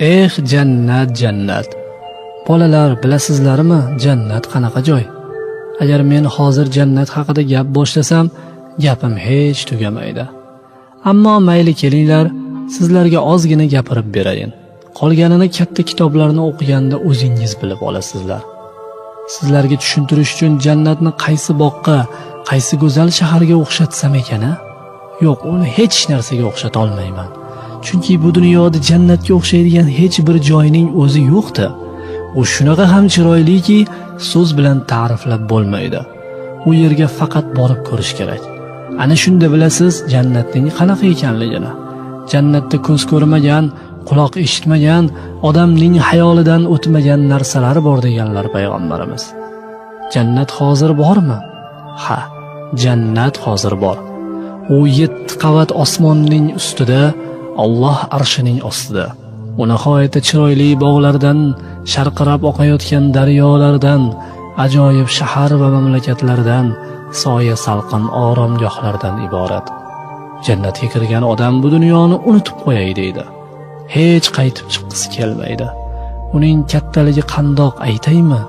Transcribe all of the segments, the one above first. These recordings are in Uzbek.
Jannat, jannat. Bolalar, bilasizlarmi, jannat qanaqa joy? Agar men hozir jannat haqida gap boshlasam, gapim hech tugamaydi. Ammo mayli kelinglar, sizlarga ozgina gapirib berayin. Qolganini katta kitoblarni o'qiganda o'zingiz bilib olasizlar. Sizlarga tushuntirish uchun jannatni qaysi boqqa, qaysi go'zal shaharga o'xshatsam ekan? Yo'q, uni hech narsaga o'xshata olmayman. Chunki bu dunyoda jannatga o'xshaydigan hech bir joyning o'zi yo'qdir. U shunaqa ham chiroyliki, so'z bilan ta'riflab bo'lmaydi. U yerga faqat borib ko'rish kerak. Ana shunda bilasiz jannatning qanaqa ekanligini. Jannatda ko'z ko'rmagan, quloq eshitmagan, odamning xayolidan o'tmagan narsalar bor deganlar payg'ambarimiz. Jannat hozir bormi? Ha, jannat hozir bor. U 7 qavat osmonning ustida, Alloh arshining ostida. U nihoyatda chiroyli bog'lardan, sharqirab oqayotgan daryolardan, ajoyib shahar va mamlakatlardan, soya salqin oromgohlardan iborat. Jannatga kirgan odam bu dunyoni unutib qo'yay deydi. Hech qaytib chiqqisi kelmaydi. Uning kattaligi qandoq aytaymi?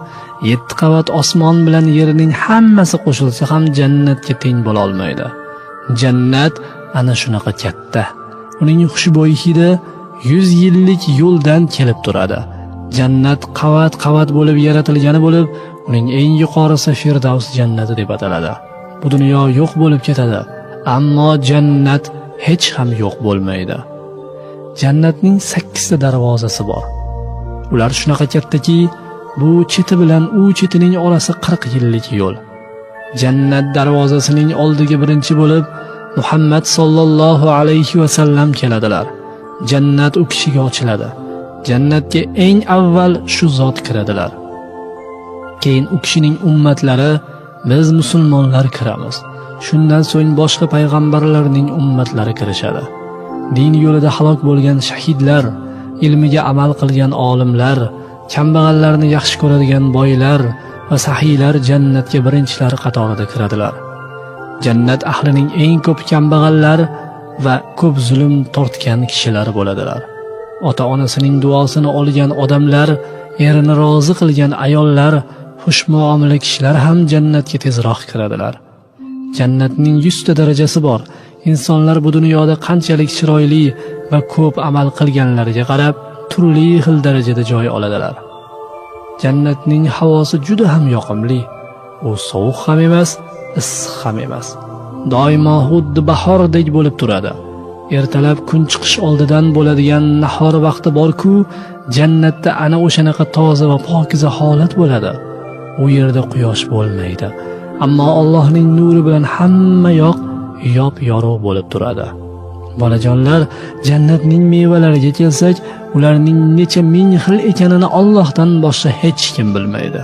7 qavat osmon bilan yerning hammasi qo'shilsa ham jannatga teng bo'la olmaydi. Jannat ana shunaqa katta. Uning xushbo'y hidi 100 yillik yo'ldan kelib turadi. Jannat qavat-qavat bo'lib yaratilgani bo'lib, uning eng yuqorisi Firdavs jannati deb ataladi. Bu dunyo yo'q bo'lib ketadi, ammo jannat hech ham yo'q bo'lmaydi. Jannatning 8 ta darvozasi bor. Ular shunaqa kattaki, bu cheti bilan u chetining orasi 40 yillik yo'l. Jannat darvozasining oldiga birinchi bo'lib Muhammad sallallohu alayhi va sallam keladilar. Jannat u kishiga ochiladi. Jannatga eng avval shu zot kiradilar. Keyin u kishining ummatlari, biz musulmonlar kiramiz. Shundan so'ng boshqa payg'ambarlarning ummatlari kirishadi. Din yo'lida halok bo'lgan shahidlar, ilmiga amal qilgan olimlar, kambag'allarni yaxshi ko'radigan boylar va sahiylar jannatga birinchilar qatorida kiradilar. Jannat ahlining eng ko'p kambag'allar va ko'p zulm tortgan kishilar bo'ladilar. Ota-onasining duosini olgan odamlar, erini rozi qilgan ayollar, xushmuomala kishilar ham jannatga tezroq kiradilar. Jannatning 100 ta darajasi bor. Insonlar bu dunyoda qanchalik chiroyli va ko'p amal qilganlariga qarab, turli xil darajada joy oladilar. Jannatning havosi juda ham yoqimli. U sovuq ham emas, issiq ham emas. Doimo xuddi bahordek bo'lib turadi. Ertalab kun chiqish oldidan bo'ladigan nahor vaqti bor-ku, jannatda ana o'shanaqa toza va pokiza holat bo'ladi. U yerda quyosh bo'lmaydi, ammo Allohning nuri bilan hamma yoq yop-yorug' bo'lib turadi. Bolajonlar, jannatning mevalariga kelsak, ularning necha ming xil ekanini Allohdan boshqa hech kim bilmaydi.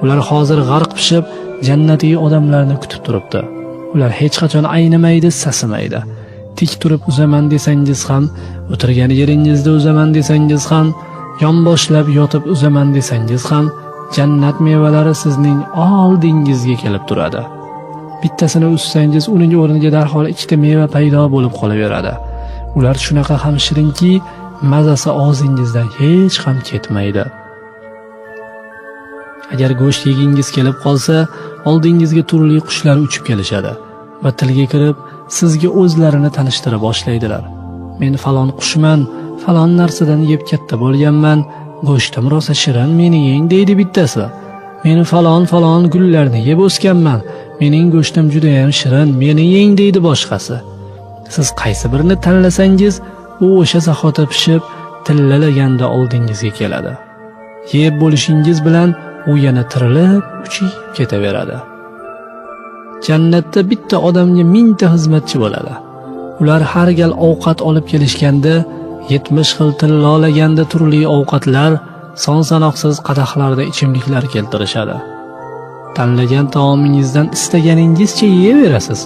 Ular hozir g'arq pishib, jannatiy odamlarni kutib turibdi. Ular hech qachon aynimaydi, sasimaydi. Tik turib uzaman desangiz ham, o'tirgan yeringizda uzaman desangiz ham, yonboshlab yotib uzaman desangiz ham, jannat mevalari sizning oldingizga kelib turadi. Bittasini uzsangiz, uning o'rniga darhol 2 ta meva paydo bo'lib qolaveradi. Ular shunaqa ham shirinki, mazasi og'zingizdan hech ham ketmaydi. Agar go'sht yegingiz kelib qolsa, oldingizga turli qushlar uchib kelishadi va tilga kirib, sizga o'zlarini tanishtira boshlaydilar. Men falon qushman, falon narsadan yeb katta bo'lganman, go'shtim rosa shirin, meni yeng deydi bittasi. Men falon gullarni yeb o'sganman, mening go'shtim juda ham shirin, meni yeng deydi boshqasi. Siz qaysi birini tanlasangiz, u o'sha zahoti pishib, tillalaganda oldingizga keladi. Yeb bo'lishingiz bilan u yana tirilib, uchib ketaveradi. Jannatda bitta odamga 1000 ta xizmatchi bo'ladi. Ular har gal ovqat olib kelishganda 70 xil tillalaganda turli ovqatlar, son-sanoqsiz qadahlarda ichimliklar keltirishadi. Tanlagan taomingizdan istaganingizcha yeyaverasiz.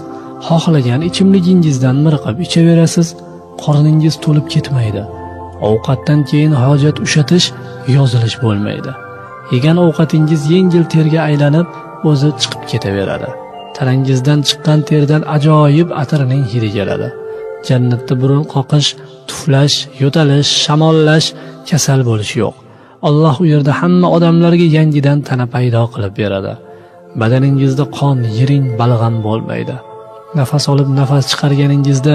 Xohlagan ichimligingizdan mirqib ichaverasiz. Qorningiz to'lib ketmaydi. Ovqatdan keyin hojat ushatish, yozilish bo'lmaydi. Yegan ovqatingiz yengil terga aylanib, o'zi chiqib ketaveradi. Tanangizdan chiqqan terdan ajoyib atirning hidi keladi. Jannatda burun qoqish tuflash, yo'talish, shamollash, kasal bo'lish yo'q. Alloh u yerda hamma odamlarga yangidan tana paydo qilib beradi. Badaningizda qon, yiring, balg'am bo'lmaydi. Nafas olib nafas chiqarganingizda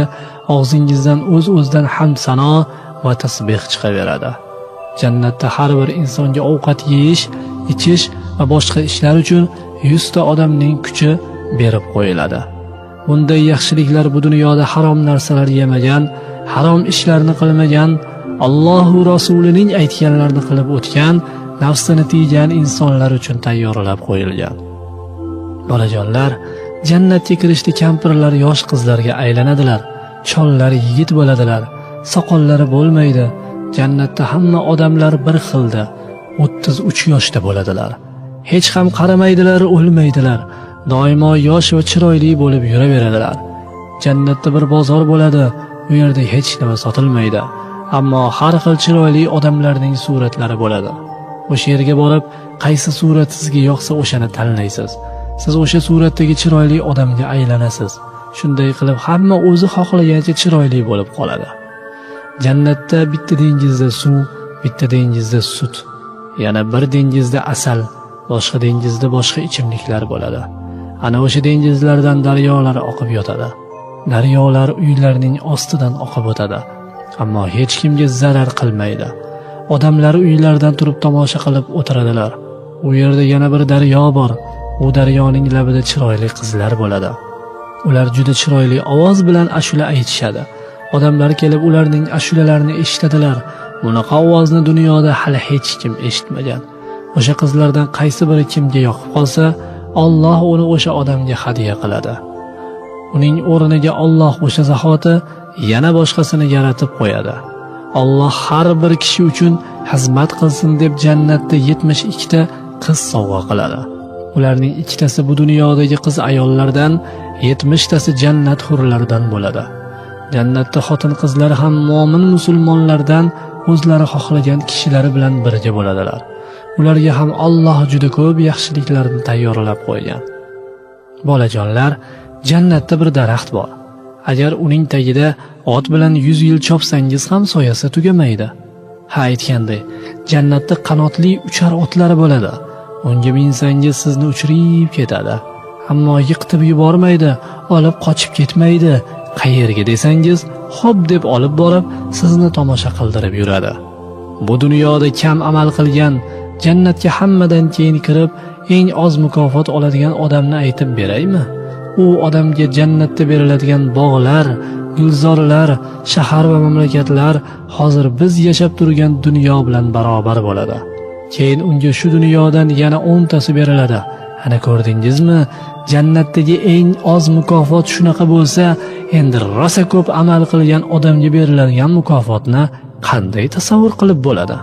og'zingizdan o'z-o'zidan hamd sano va tasbih chiqaveradi. Jannatda har bir insonga ovqat yeyish, ichish va boshqa ishlar uchun 100 ta odamning kuchi berib qo'yiladi. Bunday yaxshiliklar bu dunyoda harom narsalar yemagan, harom ishlarni qilmagan, Alloh va Rasulining aytganlarini qilib o'tgan, nafsini tiygan insonlar uchun tayyorlab qo'yilgan. Bolajonlar, jannatga kirishda kampirlar yosh qizlarga aylanadilar, chollar yigit bo'ladilar, soqollari bo'lmaydi. Jannatda hamma odamlar bir xilda, 33 yoshda bo'ladilar. Hech ham qaramaydilar, o'lmaydilar. Doimo yosh va chiroyli bo'lib yuraveradilar. Jannatda bir bozor bo'ladi, u yerda hech nima sotilmaydi, ammo har xil chiroyli odamlarning suratlari bo'ladi. O'sha yerga borib, qaysi surat sizga yoqsa o'shani tanlaysiz. Siz o'sha suratdagi chiroyli odamga aylanasiz. Shunday qilib hamma o'zi xohlagancha chiroyli bo'lib qoladi. Jannatda bitta dengizda suv, bitta dengizda sut, yana bir dengizda asal, boshqa dengizda boshqa ichimliklar bo'ladi. Ana o'sha dengizlardan daryolar oqib yotadi. Daryolar uylarning ostidan oqib o'tadi, ammo hech kimga zarar qilmaydi. Odamlar uylardan turib tomosha qilib o'tiradilar. U yerda yana bir daryo bor. U daryoning labida chiroyli qizlar bo'ladi. Ular juda chiroyli ovoz bilan ashula aytishadi. Odamlar kelib ularning ashulalarini eshitadilar. Bunaqa ovozni dunyoda hali hech kim eshitmagan. O'sha qizlardan qaysi biri kimga yoqib qolsa, Alloh uni o'sha odamga hadya qiladi. Uning o'rniga Alloh o'sha zahoti yana boshqasini yaratib qo'yadi. Alloh har bir kishi uchun xizmat qilsin deb jannatda 72 ta qiz sovg'a qiladi. Ularning ikkitasi bu dunyodagi qiz ayollardan, 70 tasi jannat hurlaridan bo'ladi. Jannatda xotin qizlar ham mo'min musulmonlardan o'zlari xohlagan kishilari bilan birga bo'ladilar. Ularga ham Alloh juda ko'p yaxshiliklarni tayyorlab qo'ygan. Bolajonlar, jannatda bir daraxt bor. Agar uning tagida ot bilan 100 yil chopsangiz ham soyasi tugamaydi. Ha, aytganday, jannatda qanotli uchar otlar bo'ladi. Unga minsangiz sizni uchirib ketadi. Ammo yiqitib yubormaydi, olib qochib ketmaydi. Qayerga desangiz, xo'p deb olib borib, sizni tomosha qildirib yuradi. Bu dunyoda kam amal qilgan, jannatga hammadan keyin kirib, eng oz mukofot oladigan odamni aytib beraymi? U odamga jannatda beriladigan bog'lar, gulzorlar, shahar va mamlakatlar hozir biz yashab turgan dunyo bilan barobar bo'ladi. Keyin unga shu dunyodan yana 10 tasi beriladi. Ana ko'rdingizmi? Jannatdagi eng oz mukofot shunaqa bo'lsa, endi rosa ko'p amal qilgan odamga beriladigan mukofotni qanday tasavvur qilib bo'ladi?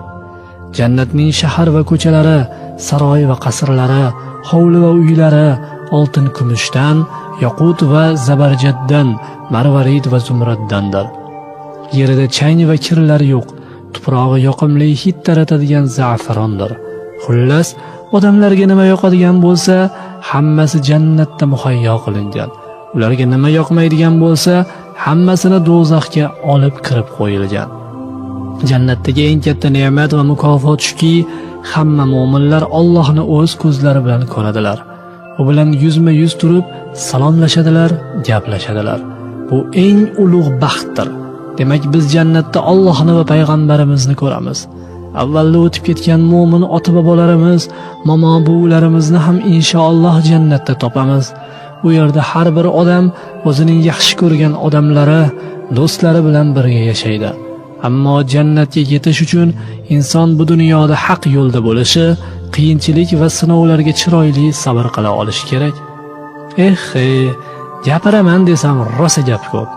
Jannatning shahar va ko'chalari, saroy va qasrlari, hovli va uylari oltin kumushdan, yoqut va zabarjaddan, marvarid va zumraddandir. Yerida chang va kirlar yo'q. Tuprog'i yoqimli hid taratadigan za'farondir. Xullas, odamlarga nima yoqadigan bo'lsa, hammasi jannatda muhayyo qilingan. Ularga nima yoqmaydigan bo'lsa, hammasini do'zaxga olib kirib qo'yilgan. Jannatdagi eng katta ne'mat va mukofot shuki, hamma mu'minlar Allohni o'z ko'zlari bilan ko'radilar. U bilan yuzma-yuz turib salomlashadilar, gaplashadilar. Bu eng ulug' baxtdir. Demak, biz jannatda Allohni va payg'ambarimizni ko'ramiz. Avvalda o'tib ketgan mu'min ota-bobolarimiz, momo buvilarimizni ham inshaalloh jannatda topamiz. U yerda har bir odam o'zining yaxshi ko'rgan odamlari, do'stlari bilan birga yashaydi. Ammo jannatga yetish uchun inson bu dunyoda haq yo'lda bo'lishi, qiyinchilik va sinovlarga chiroyli sabr qila olishi kerak. Gapiraman desam rosa gap ko'p.